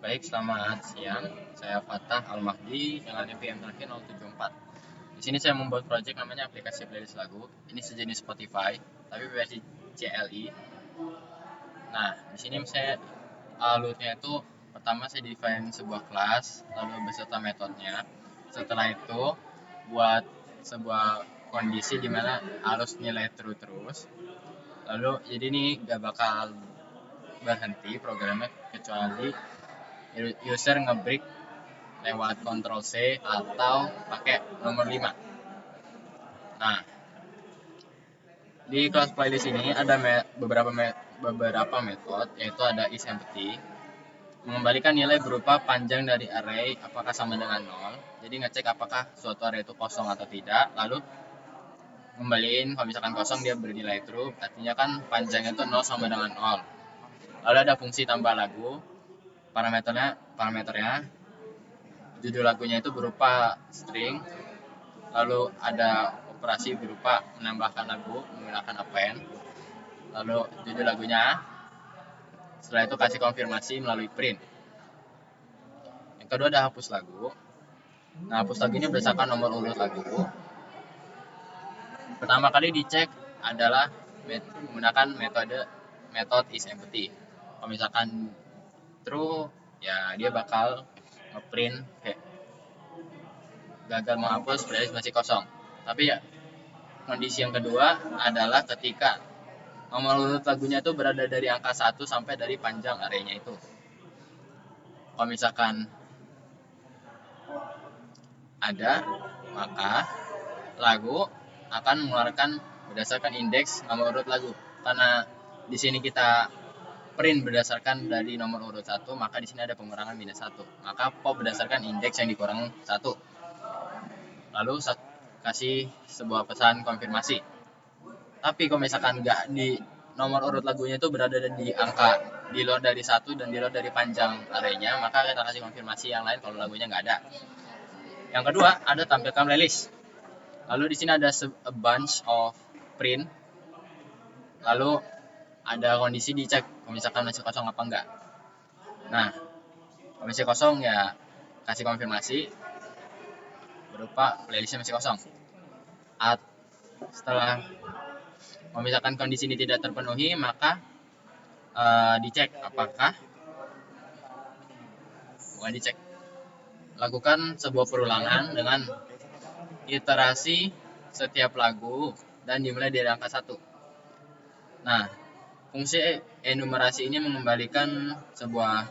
Baik, selamat siang. Saya Fatah Al-Mahdi dengan NPM terakhir 074. Di sini saya membuat project namanya aplikasi playlist lagu. Ini sejenis Spotify, tapi versi CLI. Nah, di sini saya alurnya itu pertama saya define sebuah kelas, lalu beserta metodenya. Setelah itu buat sebuah kondisi di mana harus nilai true terus. Lalu jadi ini gak bakal berhenti programnya kecuali user ngebreak lewat Ctrl C atau pakai nomor 5. Nah, di kelas playlist ini ada beberapa metode, yaitu ada isEmpty, mengembalikan nilai berupa panjang dari array apakah sama dengan 0. Jadi ngecek apakah suatu array itu kosong atau tidak, lalu kembaliin kalau misalkan kosong dia bernilai true, artinya kan panjangnya itu 0 sama dengan 0. Lalu ada fungsi tambah lagu, parameternya judul lagunya itu berupa string, lalu ada operasi berupa menambahkan lagu menggunakan append, lalu judul lagunya, setelah itu kasih konfirmasi melalui print. Yang kedua ada hapus lagu. Nah, hapus lagu ini berdasarkan nomor urut lagu. Pertama kali dicek adalah menggunakan metode isEmpty. Kalau misalkan true, ya dia bakal ngeprint kayak gagal menghapus playlist masih kosong. Tapi ya kondisi yang kedua adalah ketika nomor urut lagunya itu berada dari angka 1 sampai dari panjang arraynya itu. Kalau misalkan ada, maka lagu akan mengeluarkan berdasarkan indeks nomor urut lagu. Karena di sini kita print berdasarkan dari nomor urut 1, maka di sini ada pengurangan minus 1. Maka pop berdasarkan indeks yang dikurang 1. Lalu kasih sebuah pesan konfirmasi. Tapi kalau misalkan nggak di nomor urut lagunya itu berada di angka di luar dari 1 dan di luar dari panjang arraynya, maka kita kasih konfirmasi yang lain kalau lagunya nggak ada. Yang kedua, ada tampilkan playlist. Lalu di sini ada a bunch of print. Lalu ada kondisi dicek kalau misalkan masih kosong apa enggak. Nah, kalau masih kosong ya kasih konfirmasi berupa playlistnya masih kosong. Setelah kalau misalkan kondisi ini tidak terpenuhi, maka dicek apakah bukan dicek lakukan sebuah perulangan dengan iterasi setiap lagu dan dimulai dari angka 1. Nah, fungsi enumerasi ini mengembalikan sebuah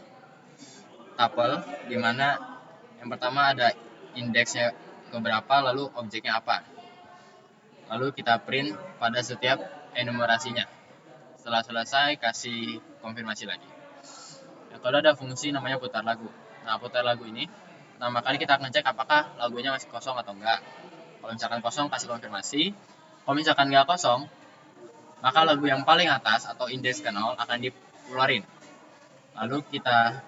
tuple di mana yang pertama ada indeksnya keberapa, lalu objeknya apa. Lalu kita print pada setiap enumerasinya. Setelah selesai, kasih konfirmasi lagi. Yang kedua ada fungsi namanya putar lagu. Nah, putar lagu ini pertama kali kita akan cek apakah lagunya masih kosong atau enggak. Kalau misalkan kosong, kasih konfirmasi. Kalau misalkan enggak kosong, maka lagu yang paling atas atau indeks ke 0 akan dikeluarin. Lalu kita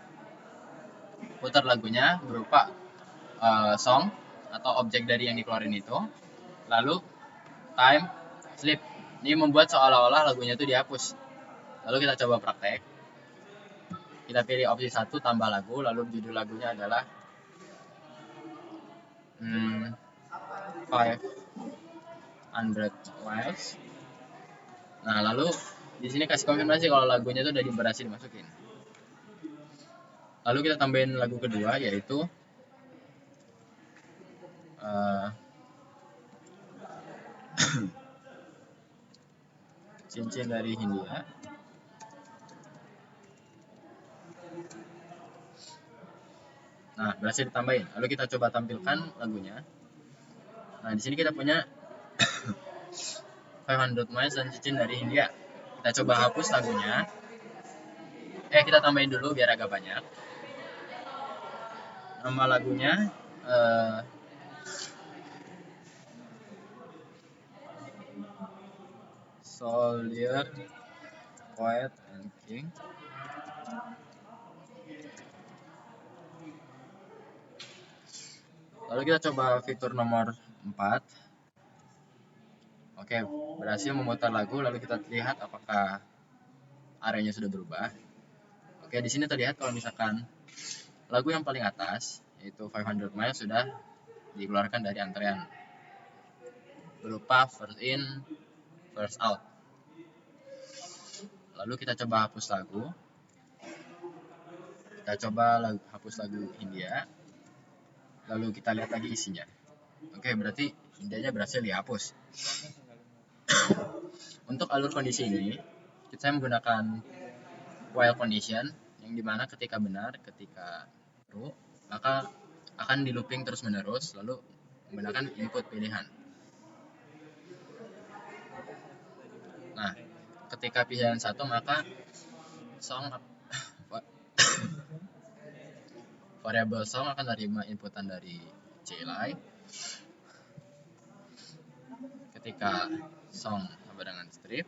putar lagunya berupa song atau objek dari yang dikeluarin itu. Lalu time sleep. Ini membuat seolah-olah lagunya itu dihapus. Lalu kita coba praktek. Kita pilih opsi 1 tambah lagu, lalu judul lagunya adalah 500 miles. Nah, lalu di sini kasih konfirmasi kalau lagunya itu udah berhasil dimasukin. Lalu kita tambahin lagu kedua, yaitu Cincin dari Hindia. Nah, berhasil ditambahin. Lalu kita coba tampilkan lagunya. Nah, di sini kita punya 500 miles dan Cincin dari Hindia. Kita coba hapus lagunya. Kita tambahin dulu biar agak banyak. Nama lagunya Soldier, Poet, and King. Lalu kita coba fitur nomor 4. Oke, berhasil memutar lagu. Lalu kita lihat apakah arahnya sudah berubah. Oke, di sini terlihat kalau misalkan lagu yang paling atas yaitu 500 Miles sudah dikeluarkan dari antrean berupa first in, first out. Lalu kita coba hapus lagu. Kita coba hapus lagu India. Lalu kita lihat lagi isinya. Oke, berarti Indianya berhasil dihapus. Untuk alur kondisi ini, kita menggunakan while condition yang dimana ketika benar, ketika true, maka akan di looping terus menerus lalu menggunakan input pilihan. Nah, ketika pilihan satu maka variabel song akan menerima inputan dari CLI. Ketika song sama dengan strip,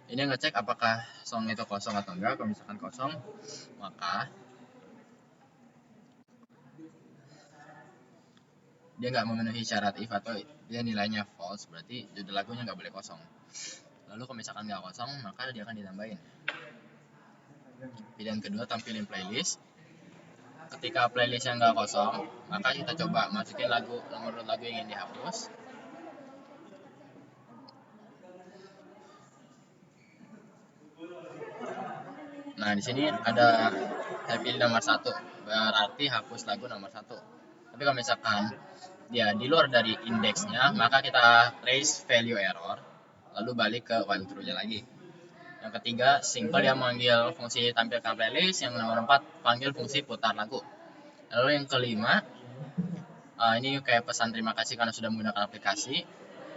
ini ngecek apakah song itu kosong atau enggak. Kalau misalkan kosong, maka dia nggak memenuhi syarat if atau dia nilainya false, berarti judul lagunya nggak boleh kosong. Lalu kalau misalkan nggak kosong, maka dia akan ditambahin. Pilihan kedua, tampilin playlist. Ketika playlistnya nggak kosong, maka kita coba masukin nomor lagu yang ingin dihapus. Nah, di sini ada saya pilih nomor 1, berarti hapus lagu nomor 1. Tapi kalau misalkan dia di luar dari indeksnya, maka kita raise value error, lalu balik ke while true-nya lagi. Yang ketiga, simple dia manggil fungsi tampilkan playlist. Yang nomor 4, panggil fungsi putar lagu. Lalu yang kelima, ini kayak pesan terima kasih karena sudah menggunakan aplikasi.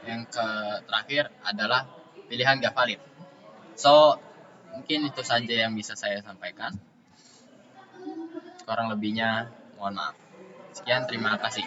Yang terakhir adalah pilihan gak valid. So, mungkin itu saja yang bisa saya sampaikan. Kurang lebihnya mohon maaf. Sekian, terima kasih.